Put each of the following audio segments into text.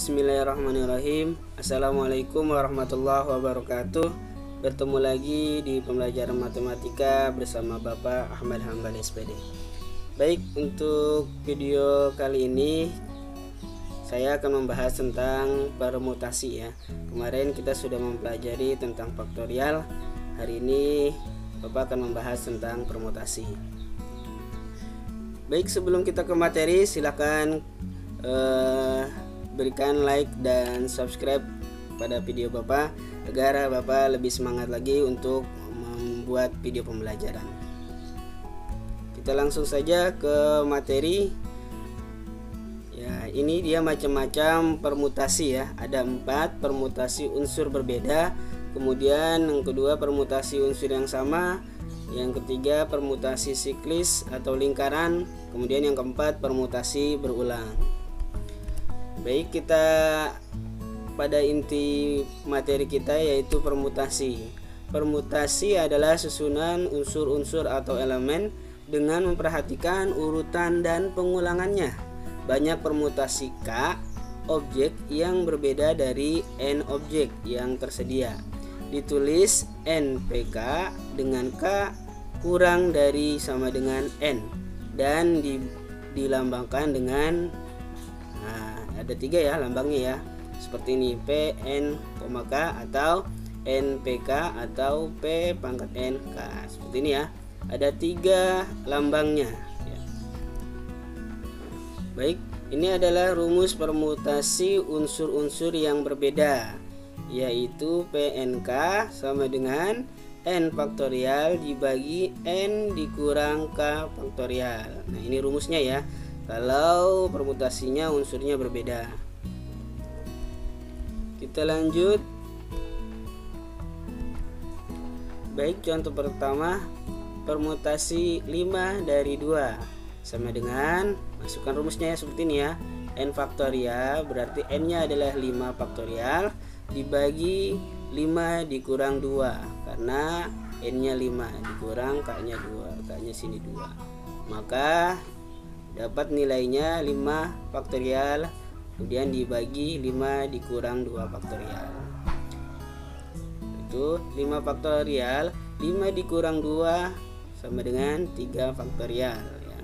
Bismillahirrahmanirrahim. Assalamualaikum warahmatullahi wabarakatuh. Bertemu lagi di pembelajaran matematika bersama Bapak Ahmad Hambali SPD. Baik, untuk video kali ini saya akan membahas tentang permutasi ya. Kemarin kita sudah mempelajari tentang faktorial. Hari ini Bapak akan membahas tentang permutasi. Baik, sebelum kita ke materi, silakan berikan like dan subscribe pada video Bapak agar Bapak lebih semangat lagi untuk membuat video pembelajaran. Kita langsung saja ke materi. Ya, ini dia macam-macam permutasi ya. Ada 4 permutasi unsur berbeda. Kemudian yang kedua permutasi unsur yang sama. Yang ketiga permutasi siklis atau lingkaran. Kemudian yang keempat permutasi berulang. Baik, kita pada inti materi kita yaitu permutasi. Permutasi adalah susunan unsur-unsur atau elemen dengan memperhatikan urutan dan pengulangannya. Banyak permutasi K objek yang berbeda dari N objek yang tersedia. Ditulis NPK dengan K kurang dari sama dengan N dan dilambangkan dengan ada 3 ya lambangnya ya, seperti ini PN, K atau NPK atau P pangkat NK, seperti ini ya. Ada 3 lambangnya ya. Baik, ini adalah rumus permutasi unsur-unsur yang berbeda, yaitu PNK sama dengan N faktorial dibagi N dikurang K faktorial. Nah, ini rumusnya ya kalau permutasinya unsurnya berbeda. Kita lanjut. Baik, contoh pertama permutasi 5 dari 2 sama dengan, masukkan rumusnya ya seperti ini ya. N faktorial berarti N nya adalah 5 faktorial dibagi 5 dikurang 2, karena N nya 5 dikurang K nya 2, K nya sini 2, maka dapat nilainya 5 faktorial kemudian dibagi 5 dikurang 2 faktorial. Itu 5 faktorial, 5 dikurang 2 sama dengan 3 faktorial ya.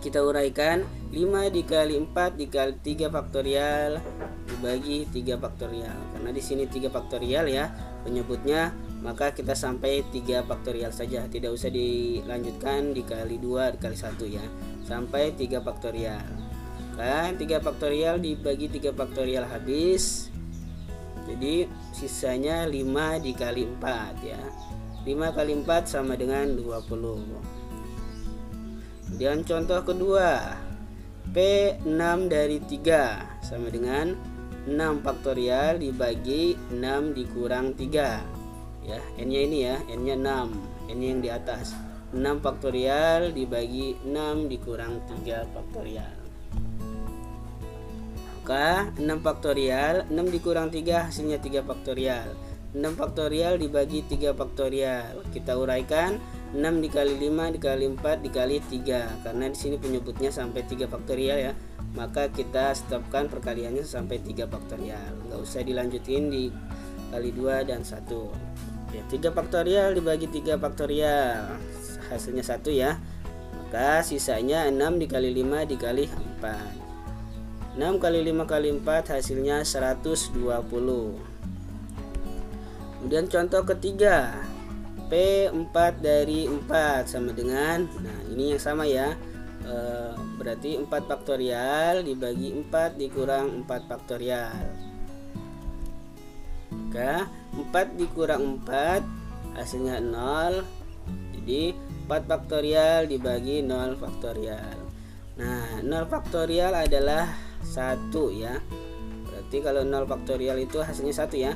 Kita uraikan 5 dikali 4 dikali 3 faktorial dibagi 3 faktorial. Karena di sini 3 faktorial ya penyebutnya, maka kita sampai 3 faktorial saja, tidak usah dilanjutkan dikali 2 dikali 1 ya, sampai 3 faktorial. Kan 3 faktorial dibagi 3 faktorial habis, jadi sisanya 5 dikali 4 ya. 5 kali 4 sama dengan 20. Kemudian contoh kedua, P6 dari 3 sama dengan 6 faktorial dibagi 6 dikurang 3 ya. N nya ini ya, N nya 6, N nya yang di atas. 6 faktorial dibagi 6 dikurang 3 faktorial. Maka 6 faktorial, 6 dikurang 3 hasilnya 3 faktorial. 6 faktorial dibagi 3 faktorial. Kita uraikan 6 dikali 5 dikali 4 dikali 3, karena di sini penyebutnya sampai 3 faktorial ya. Maka kita stopkan perkaliannya sampai 3 faktorial. Enggak usah dilanjutin di kali 2 dan 1. Ya, 3 faktorial dibagi 3 faktorial hasilnya 1 ya. Maka sisanya 6 dikali 5 dikali 4. 6 kali 5 kali 4 hasilnya 120. Kemudian contoh ketiga, P4 dari 4 sama dengan, nah ini yang sama ya, berarti 4 faktorial dibagi 4 dikurang 4 faktorial. Maka 4 dikurang 4 hasilnya 0, jadi 4 faktorial dibagi 0 faktorial. Nah, 0 faktorial adalah 1 ya, berarti kalau 0 faktorial itu hasilnya 1 ya.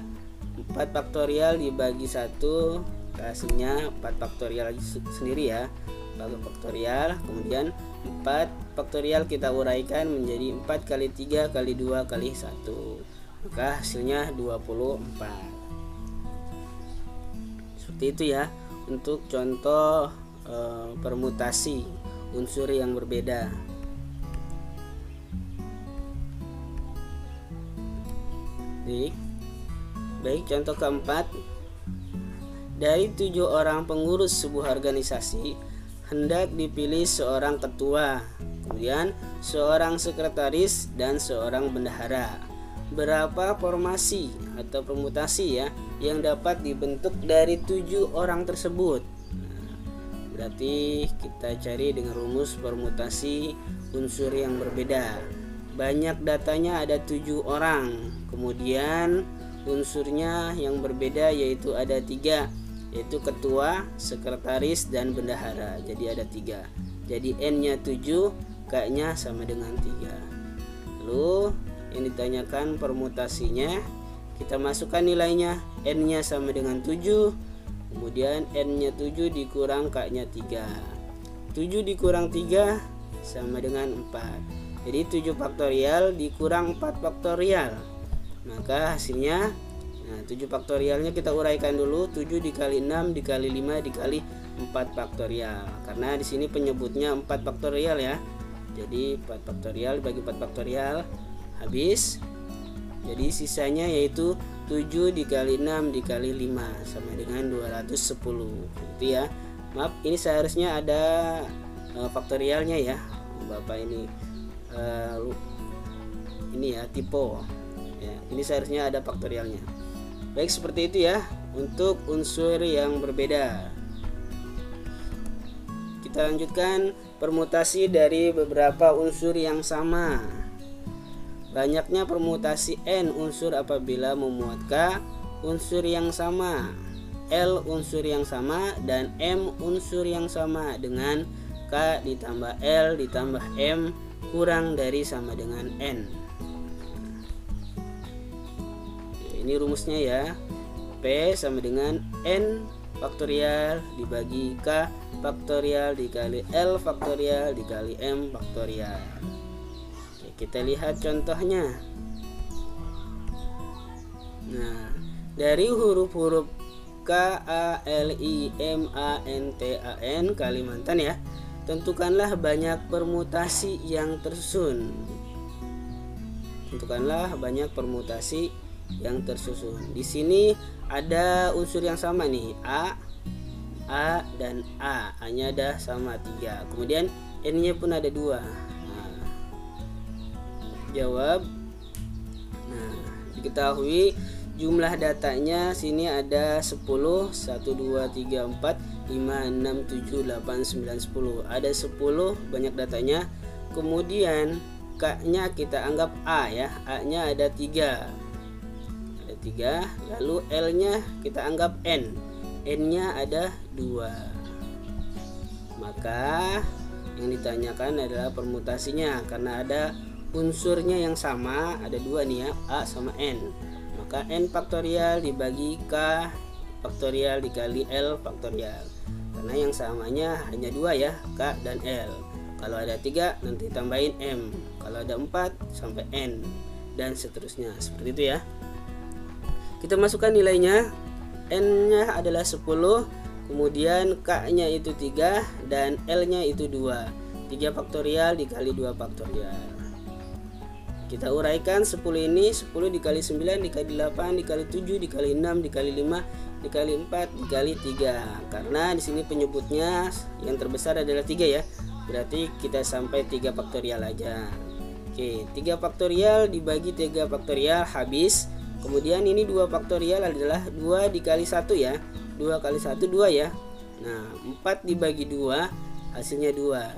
4 faktorial dibagi 1 hasilnya 4 faktorial sendiri ya, 4 faktorial. Kemudian 4 faktorial kita uraikan menjadi 4 kali 3 kali 2 kali 1, maka hasilnya 24. Seperti itu ya untuk contoh permutasi unsur yang berbeda. Baik, contoh keempat. Dari 7 orang pengurus sebuah organisasi, hendak dipilih seorang ketua, kemudian seorang sekretaris dan seorang bendahara. Berapa formasi atau permutasi ya yang dapat dibentuk dari 7 orang tersebut? Nah, berarti kita cari dengan rumus permutasi unsur yang berbeda. Banyak datanya ada 7 orang, kemudian unsurnya yang berbeda yaitu ada 3, yaitu ketua, sekretaris, dan bendahara. Jadi ada 3. Jadi N-nya 7, K-nya sama dengan 3. Lalu yang ditanyakan permutasinya, kita masukkan nilainya. N-nya sama dengan 7, kemudian N-nya 7 dikurang K-nya 3. 7 dikurang 3 sama dengan 4. Jadi 7 faktorial dikurang 4 faktorial. Maka hasilnya, 7 faktorialnya kita uraikan dulu. 7 dikali 6 dikali 5 dikali 4 faktorial. Karena di sini penyebutnya 4 faktorial ya. Jadi 4 faktorial dibagi 4 faktorial habis. Jadi sisanya yaitu 7 dikali 6 dikali 5 sama dengan 210. Gitu ya. Maaf, ini seharusnya ada faktorialnya ya. Bapak ini ya typo. Ya, ini seharusnya ada faktorialnya. Baik, seperti itu ya untuk unsur yang berbeda. Kita lanjutkan permutasi dari beberapa unsur yang sama. Banyaknya permutasi N unsur apabila memuat K unsur yang sama, L unsur yang sama, dan M unsur yang sama dengan K ditambah L ditambah M kurang dari sama dengan N. Ini rumusnya ya. P sama dengan N faktorial dibagi K faktorial dikali L faktorial dikali M faktorial. Oke, kita lihat contohnya. Nah, dari huruf-huruf K, A, L, I, M, A, N, T, A, N Kalimantan ya, tentukanlah banyak permutasi yang tersusun. Tentukanlah banyak permutasi yang tersusun. Di sini ada unsur yang sama nih, A, dan A. A-nya ada sama 3. Kemudian N-nya pun ada 2. Nah, jawab. Nah, diketahui jumlah datanya sini ada 10, 1, 2, 3, 4, 5, 6, 7, 8, 9, 10. Ada 10 banyak datanya. Kemudian K-nya kita anggap A ya. A-nya ada 3. 3, lalu L-nya kita anggap N. N-nya ada 2. Maka yang ditanyakan adalah permutasinya, karena ada unsurnya yang sama, ada 2 nih ya, A sama N. Maka N faktorial dibagi K faktorial dikali L faktorial. Karena yang samanya hanya 2 ya, K dan L. Kalau ada 3 nanti tambahin M. Kalau ada 4 sampai N dan seterusnya. Seperti itu ya. Kita masukkan nilainya. N-nya adalah 10, kemudian K-nya itu 3 dan L-nya itu 2. 3 faktorial dikali 2 faktorial. Kita uraikan 10 ini, 10 dikali 9 dikali 8 dikali 7 dikali 6 dikali 5 dikali 4 dikali 3. Karena di sini penyebutnya yang terbesar adalah 3 ya. Berarti kita sampai 3 faktorial aja. Oke, 3 faktorial dibagi 3 faktorial habis. Kemudian ini 2 faktorial adalah 2 dikali 1 ya. 2 kali 1 2 ya. Nah, 4 dibagi 2 hasilnya 2.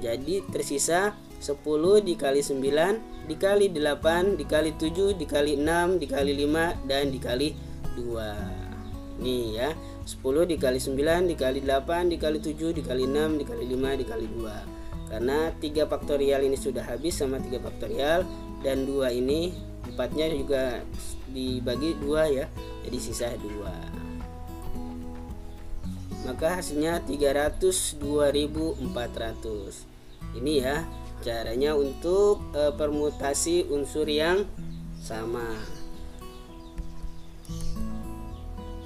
Jadi tersisa 10 dikali 9 dikali 8 dikali 7 dikali 6 dikali 5 dan dikali 2. Nih ya, 10 dikali 9 dikali 8 dikali 7 dikali 6 dikali 5 dikali 2. Karena 3 faktorial ini sudah habis sama 3 faktorial, dan 2 ini 4-nya juga dibagi 2 ya, jadi sisa 2. Maka hasilnya 302.400. Ini ya caranya untuk permutasi unsur yang sama.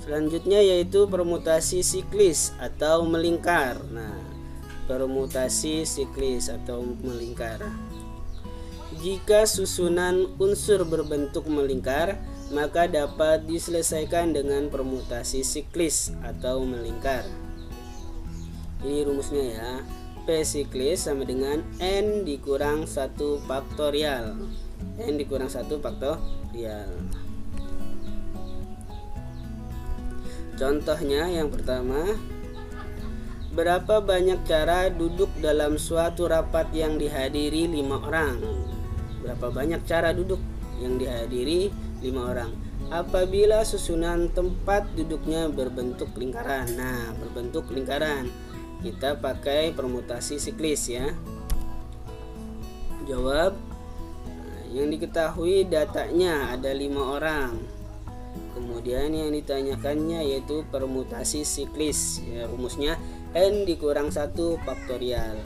Selanjutnya yaitu permutasi siklis atau melingkar. Nah, permutasi siklis atau melingkar. Jika susunan unsur berbentuk melingkar, maka dapat diselesaikan dengan permutasi siklis atau melingkar. Ini rumusnya ya. P siklis sama dengan N dikurang 1 faktorial. N dikurang 1 faktorial. Contohnya yang pertama, berapa banyak cara duduk dalam suatu rapat yang dihadiri 5 orang? Berapa banyak cara duduk yang dihadiri 5 orang? Apabila susunan tempat duduknya berbentuk lingkaran. Nah, berbentuk lingkaran, kita pakai permutasi siklis ya. Jawab. Yang diketahui datanya ada 5 orang. Kemudian yang ditanyakannya yaitu permutasi siklis ya, rumusnya N dikurang 1 faktorial.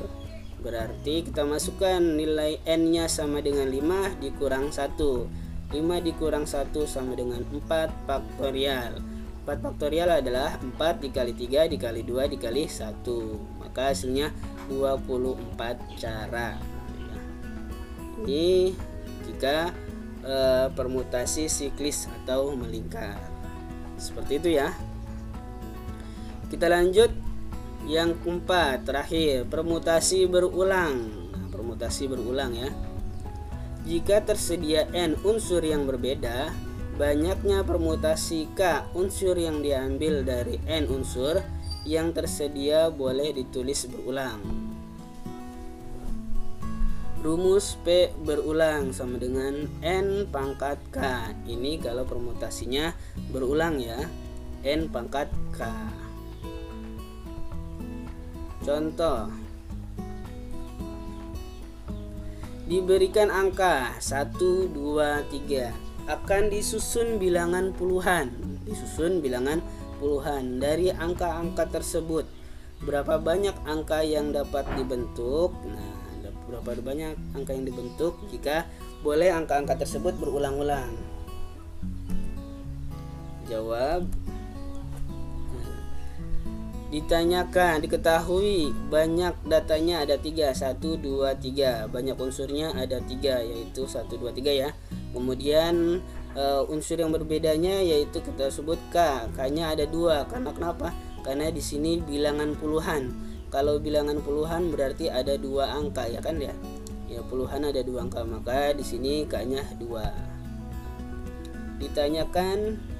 Berarti kita masukkan nilai N nya sama dengan 5 dikurang 1. 5 dikurang 1 sama dengan 4 faktorial. 4 faktorial adalah 4 dikali 3 dikali 2 dikali 1. Maka hasilnya 24 cara. Ini jika permutasi siklis atau melingkar. Seperti itu ya. Kita lanjut yang keempat, terakhir, permutasi berulang. Nah, permutasi berulang ya. Jika tersedia N unsur yang berbeda, banyaknya permutasi K unsur yang diambil dari N unsur yang tersedia boleh ditulis berulang. Rumus P berulang sama dengan N pangkat K. Ini kalau permutasinya berulang ya, N pangkat K. Contoh, diberikan angka 1, 2, 3, akan disusun bilangan puluhan. Disusun bilangan puluhan. Dari angka-angka tersebut, berapa banyak angka yang dapat dibentuk? Nah, berapa banyak angka yang dibentuk jika boleh angka-angka tersebut berulang-ulang? Jawab. Ditanyakan, diketahui banyak datanya ada 3, 1, 2, 3. Banyak unsurnya ada 3, yaitu 1, 2, 3 ya. Kemudian unsur yang berbedanya yaitu kita sebut K. K-nya ada 2. Karena kenapa? Karena di sini bilangan puluhan. Kalau bilangan puluhan berarti ada 2 angka ya kan ya. Ya, puluhan ada 2 angka, maka di sini K-nya 2. Ditanyakan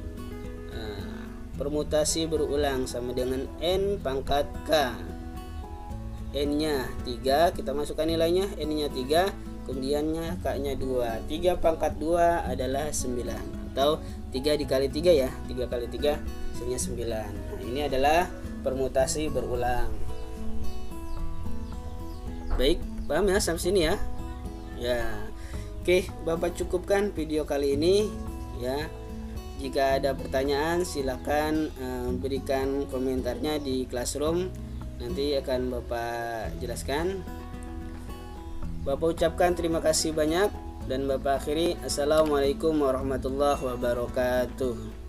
permutasi berulang sama dengan N pangkat K. N-nya 3, kita masukkan nilainya, N-nya 3, kemudiannya K-nya 2. 3 pangkat 2 adalah 9, atau 3 dikali 3 ya, 3 kali 3 hasilnya 9. Nah, ini adalah permutasi berulang. Baik, paham ya sampai sini ya? Ya. Oke, Bapak cukupkan video kali ini ya. Jika ada pertanyaan silakan berikan komentarnya di Classroom, nanti akan Bapak jelaskan. Bapak ucapkan terima kasih banyak dan Bapak akhiri. Assalamualaikum warahmatullahi wabarakatuh.